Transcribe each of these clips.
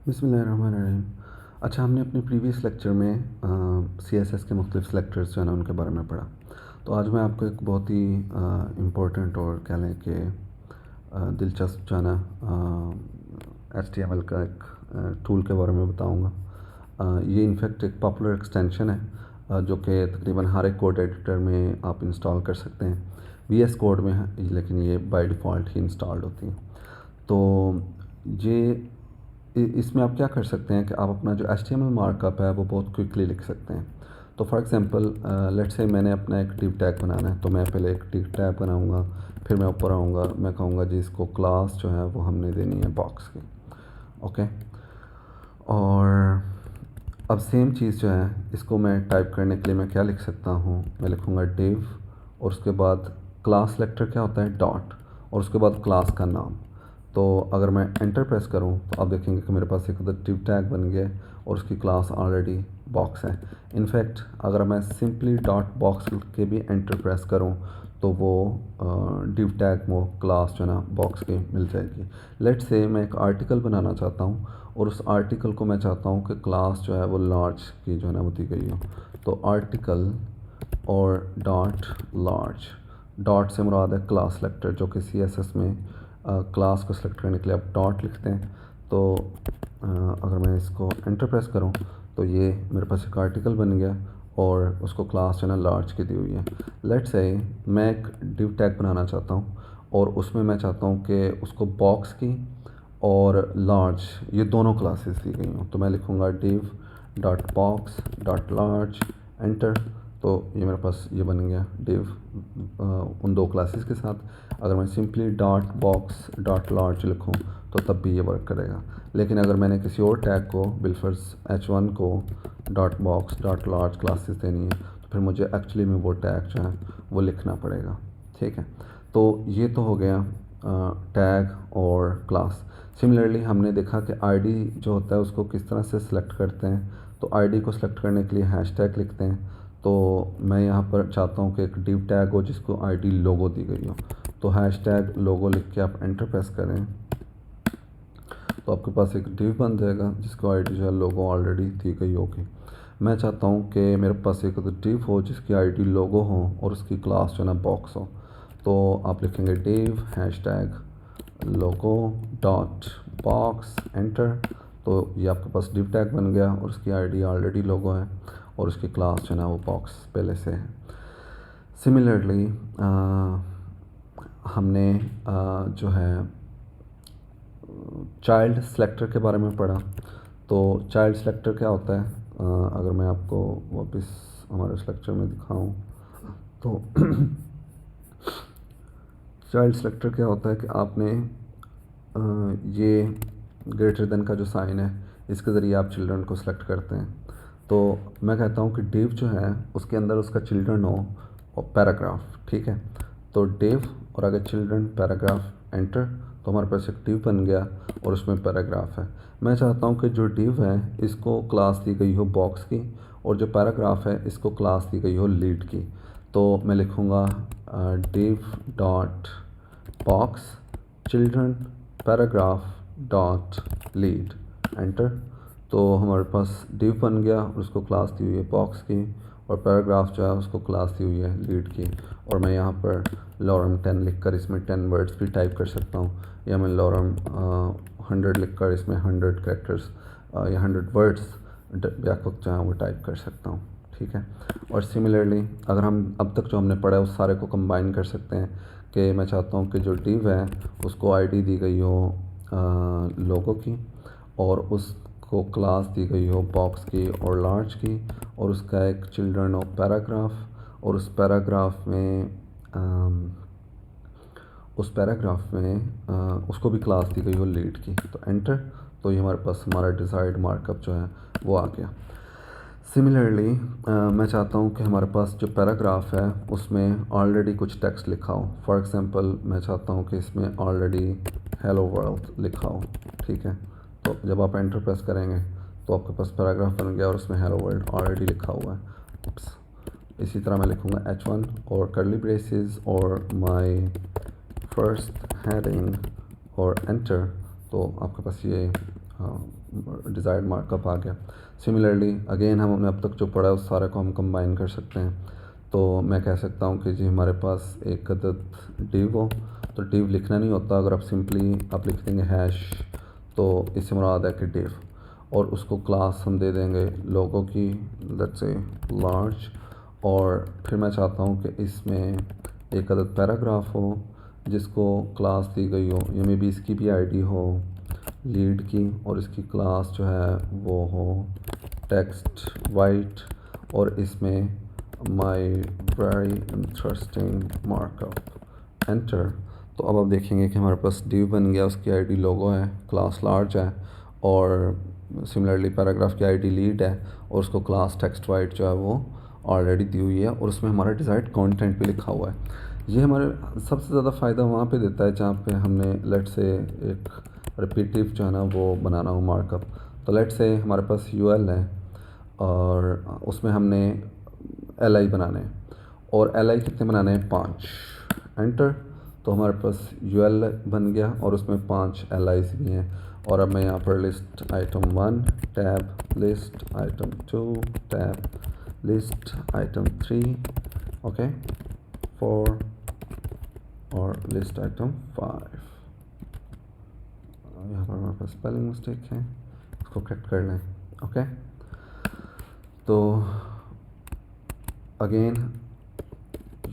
बिस्मिल्लाहिर्रहमानिर्रहीम। अच्छा, हमने अपने प्रीवियस लेक्चर में CSS के मुख्तलिफ सेलेक्टर्स जो है ना उनके बारे में पढ़ा। तो आज मैं आपको एक बहुत ही इम्पोर्टेंट और कह लें कि दिलचस्प जो है ना HTML का एक टूल के बारे में बताऊंगा। ये इनफैक्ट एक पॉपुलर एक्सटेंशन है जो कि तकरीबन हर एक कोड एडिटर में आप इंस्टॉल कर सकते हैं। VS कोड में है, लेकिन ये बाय डिफ़ॉल्ट ही इंस्टॉल्ड होती है। तो ये इसमें आप क्या कर सकते हैं कि आप अपना जो HTML मार्कअप है वो बहुत क्विकली लिख सकते हैं। तो फॉर एग्जांपल लेट्स से मैंने अपना एक डिव टैग बनाना है, तो मैं पहले एक डिव टैग बनाऊंगा, फिर मैं ऊपर आऊँगा, मैं कहूँगा जी इसको क्लास जो है वो हमने देनी है बॉक्स की। ओके, और अब सेम चीज़ जो है इसको मैं टाइप करने के लिए मैं क्या लिख सकता हूँ, मैं लिखूँगा डिव और उसके बाद क्लास सेलेक्टर क्या होता है डॉट और उसके बाद क्लास का नाम। तो अगर मैं एंटर प्रेस करूं तो आप देखेंगे कि मेरे पास एक डिव टैग बन गया और उसकी क्लास ऑलरेडी बॉक्स है। इनफैक्ट अगर मैं सिंपली डॉट बॉक्स के भी एंटर प्रेस करूं तो वो डिव टैग वो क्लास जो है ना बॉक्स की मिल जाएगी। लेट्स से मैं एक आर्टिकल बनाना चाहता हूं और उस आर्टिकल को मैं चाहता हूं कि क्लास जो है वो लार्ज की जो है ना वो दी गई हो। तो आर्टिकल और डॉट लार्ज, डॉट से मुराद है क्लास सेलेक्टर, जो कि CSS में क्लास को सिलेक्ट करने के लिए आप डॉट लिखते हैं। तो अगर मैं इसको एंटर प्रेस करूं तो ये मेरे पास एक आर्टिकल बन गया और उसको क्लास जो है ना लार्ज की दी हुई है। लेट्स से मैं एक डिव टैग बनाना चाहता हूं और उसमें मैं चाहता हूं कि उसको बॉक्स की और लार्ज ये दोनों क्लासेस दी गई हों। तो मैं लिखूँगा div dot box dot large, enter. तो ये मेरे पास ये बन गया डिव उन दो क्लासेस के साथ। अगर मैं simply dot box dot large लिखूँ तो तब भी ये वर्क करेगा। लेकिन अगर मैंने किसी और टैग को बिलफर्ज H1 co dot box dot large classes देनी है तो फिर मुझे एक्चुअली में वो टैग जो है वो लिखना पड़ेगा। ठीक है, तो ये तो हो गया टैग और क्लास। सिमिलरली हमने देखा कि आईडी जो होता है उसको किस तरह से सिलेक्ट करते हैं। तो आईडी को सिलेक्ट करने के लिए हैशटैग लिखते हैं। तो मैं यहाँ पर चाहता हूँ कि एक डिव टैग हो जिसको आईडी लोगो दी गई हो। तो हैशटैग लोगो लिख के आप एंटर प्रेस करें तो आपके पास एक डिव बन जाएगा जिसको आईडी जो है लोगो ऑलरेडी दी गई होगी। मैं चाहता हूँ कि मेरे पास एक डिव हो जिसकी आईडी लोगो हो और उसकी क्लास जो है ना बॉक्स हो। तो आप लिखेंगे डिव हैशटैग लोगो डॉट बॉक्स, एंटर। तो ये आपके पास डिव टैग बन गया और उसकी आईडी ऑलरेडी लोगो है और उसकी क्लास जो है ना वो बॉक्स पहले से है। सिमिलरली हमने जो है चाइल्ड सेलेक्टर के बारे में पढ़ा। तो चाइल्ड सेलेक्टर क्या होता है, अगर मैं आपको वापस हमारे उस लेक्चर में दिखाऊं तो चाइल्ड सेलेक्टर क्या होता है कि आपने ये ग्रेटर देन का जो साइन है इसके ज़रिए आप चिल्ड्रन को सिलेक्ट करते हैं। तो मैं कहता हूँ कि डिव जो है उसके अंदर उसका चिल्ड्रन हो और पैराग्राफ। ठीक है, तो डिव और अगर चिल्ड्रन पैराग्राफ एंटर तो हमारे पास एक डिव बन गया और उसमें पैराग्राफ है। मैं चाहता हूँ कि जो डिव है इसको क्लास दी गई हो बॉक्स की और जो पैराग्राफ है इसको क्लास दी गई हो लीड की। तो मैं लिखूँगा div dot box children paragraph dot lead, enter. तो हमारे पास डिव बन गया और उसको क्लास दी हुई है बॉक्स की और पैराग्राफ जो है उसको क्लास दी हुई है लीड की। और मैं यहाँ पर लॉरम 10 लिखकर इसमें 10 वर्ड्स भी टाइप कर सकता हूँ, या मैं लॉरम 100 लिखकर इसमें 100 कैरेक्टर्स या 100 वर्ड्स व्यापक जो है वो टाइप कर सकता हूँ। ठीक है, और सिमिलरली अगर हम अब तक जो हमने पढ़ा है उस सारे को कंबाइन कर सकते हैं कि मैं चाहता हूँ कि जो डिव है उसको आईडी दी गई हो लोगो की और उसको क्लास दी गई हो बॉक्स की और लार्ज की और उसका एक चिल्ड्रन हो पैराग्राफ और उस पैराग्राफ में उसको भी क्लास दी गई हो लीड की। तो एंटर। तो ये हमारे पास हमारा डिज़ायर्ड मार्कअप जो है वो आ गया। सिमिलरली मैं चाहता हूँ कि हमारे पास जो पैराग्राफ है उसमें ऑलरेडी कुछ टेक्स्ट लिखा हो। फॉर एग्जांपल मैं चाहता हूँ कि इसमें ऑलरेडी हेलो वर्ल्ड लिखा हो। ठीक है, तो जब आप एंटर प्रेस करेंगे तो आपके पास पैराग्राफ बन गया और उसमें हेलो वर्ल्ड ऑलरेडी लिखा हुआ है। इसी तरह मैं लिखूँगा H1 और कर्ली ब्रेसेस और माय फर्स्ट हेडिंग और एंटर। तो आपके पास ये डिज़ायर्ड मार्कअप आ गया। सिमिलरली अगेन हमने अब तक जो पढ़ा है उस सारे को हम कंबाइन कर सकते हैं। तो मैं कह सकता हूँ कि जी हमारे पास एक अदद div हो, तो div लिखना नहीं होता, अगर आप सिंपली आप लिख देंगे हैश, तो इससे मुराद है कि div, और उसको क्लास हम दे देंगे लोगो की, लेट्स से लार्ज, और फिर मैं चाहता हूँ कि इसमें एक अदद पैराग्राफ हो जिसको क्लास दी गई हो, या मे बी इसकी भी आईडी हो लीड की, और इसकी क्लास जो है वो हो टेक्स्ट वाइट, और इसमें my very interesting markup enter. तो अब आप देखेंगे कि हमारे पास div बन गया, उसकी आईडी लोगो है, क्लास लार्ज है, और सिमिलरली पैराग्राफ की आईडी लीड है, और उसको क्लास टेक्स्ट वाइट जो है वो ऑलरेडी दी हुई है, और उसमें हमारा डिज़ायर्ड कंटेंट भी लिखा हुआ है। ये हमारे सबसे ज़्यादा फ़ायदा वहाँ पे देता है जहाँ पे हमने लेट से एक रिपीटिव जो है ना वो बनाना हो मार्कअप। तो लेट से हमारे पास यूएल है और उसमें हमने एल बनाने हैं, और एल कितने बनाने हैं, 5। एंटर। तो हमारे पास यूएल बन गया और उसमें 5 एल भी हैं। और अब मैं यहाँ पर list item 1 tab, list item 2 tab, list item 3 okay 4, और लिस्ट आइटम 5। यहाँ पर हमारे पास स्पेलिंग मिस्टेक है, इसको कट कर लें। ओके, तो अगेन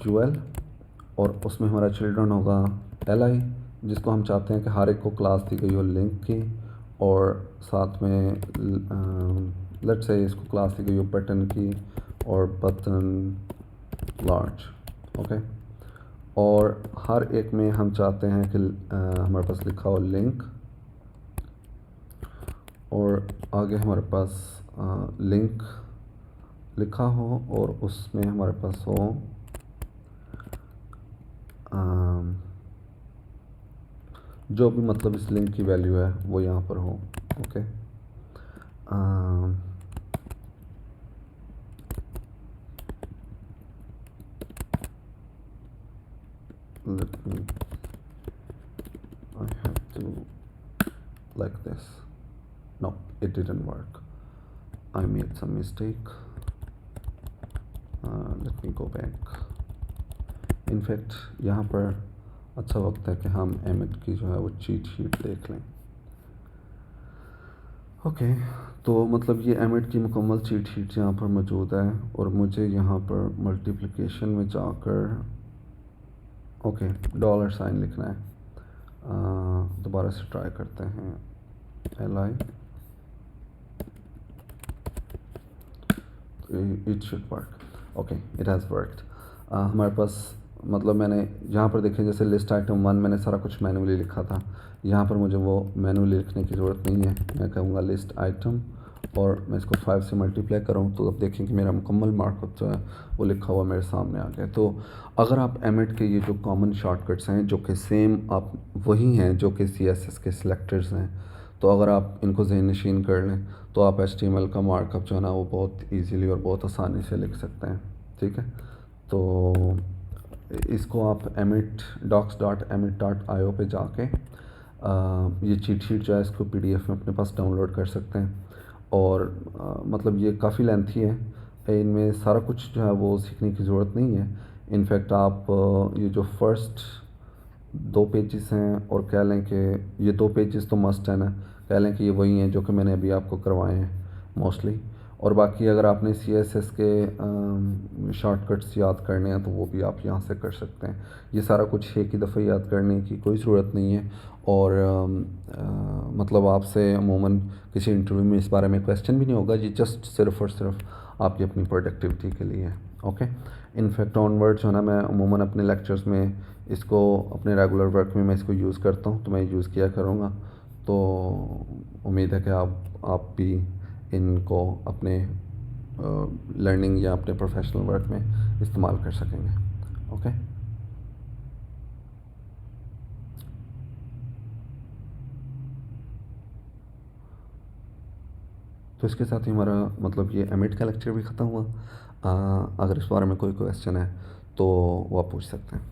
यूएल, और उसमें हमारा चिल्ड्रन होगा एल जिसको हम चाहते हैं कि हर एक को क्लास दी गई हो लिंक की, और साथ में लेट्स से इसको क्लास दी गई हो बटन की, और बटन लार्ज। ओके, और हर एक में हम चाहते हैं कि हमारे पास लिखा हो लिंक, और आगे हमारे पास लिंक लिखा हो, और उसमें हमारे पास हो जो भी मतलब इस लिंक की वैल्यू है वो यहाँ पर हो। Okay, let me I have to like this. No, it didn't work. I made some mistake. Let me go back. In fact यहाँ पर अच्छा वक्त है कि हम एमिट की जो है वो चीट शीट देख लें। ओके, तो मतलब ये एमिट की मुकम्मल चीट शीट यहाँ पर मौजूद है, और मुझे यहाँ पर मल्टीप्लिकेशन में जाकर ओके डॉलर साइन लिखना है। दोबारा से ट्राई करते हैं, li, it should work. Okay, it has worked. हमारे पास मतलब मैंने यहाँ पर देखें जैसे लिस्ट आइटम 1 मैंने सारा कुछ मैनुअली लिखा था, यहाँ पर मुझे वो मैनुअली लिखने की ज़रूरत नहीं है। मैं कहूँगा लिस्ट आइटम, और मैं इसको 5 से मल्टीप्लाई करूँ, तो अब देखें कि मेरा मुकम्मल मार्कअप जो है वो लिखा हुआ मेरे सामने आ गया। तो अगर आप एमिट के ये जो कॉमन शॉर्टकट्स हैं जो कि सेम आप वही हैं जो कि CSS के सिलेक्टर्स हैं, तो अगर आप इनको ज़हन नशीन कर लें तो आप HTML का मार्कअप जो है ना वो बहुत ईजीली और बहुत आसानी से लिख सकते हैं। ठीक है, तो इसको आप emit docs.emit.io पे जाके ये चीट शीट जो है इसको PDF में अपने पास डाउनलोड कर सकते हैं। और मतलब ये काफ़ी लेंथी है, इनमें सारा कुछ जो है वो सीखने की ज़रूरत नहीं है। इनफैक्ट आप ये जो फर्स्ट 2 पेजेस हैं, और कह लें कि ये 2 पेजेस तो मस्ट है ना, कह लें कि ये वही हैं जो कि मैंने अभी आपको करवाए हैं मोस्टली। और बाकी अगर आपने CSS के शॉर्टकट्स याद करने हैं तो वो भी आप यहाँ से कर सकते हैं। ये सारा कुछ एक ही दफ़े याद करने की कोई ज़रूरत नहीं है, और मतलब आपसे अमूमन किसी इंटरव्यू में इस बारे में क्वेश्चन भी नहीं होगा। ये जस्ट सिर्फ़ और सिर्फ आपकी अपनी प्रोडक्टिविटी के लिए है। ओके, इनफैक्ट ऑनवर्ड जो है ना, मैं अमूमन अपने लेक्चर्स में इसको अपने रेगुलर वर्क में मैं इसको यूज़ करता हूँ, तो मैं यूज़ किया करूँगा। तो उम्मीद है कि आप भी इनको अपने लर्निंग या अपने प्रोफेशनल वर्क में इस्तेमाल कर सकेंगे। ओके, तो इसके साथ ही हमारा मतलब ये एमिट का लेक्चर भी ख़त्म हुआ। अगर इस बारे में कोई क्वेश्चन है तो वो आप पूछ सकते हैं।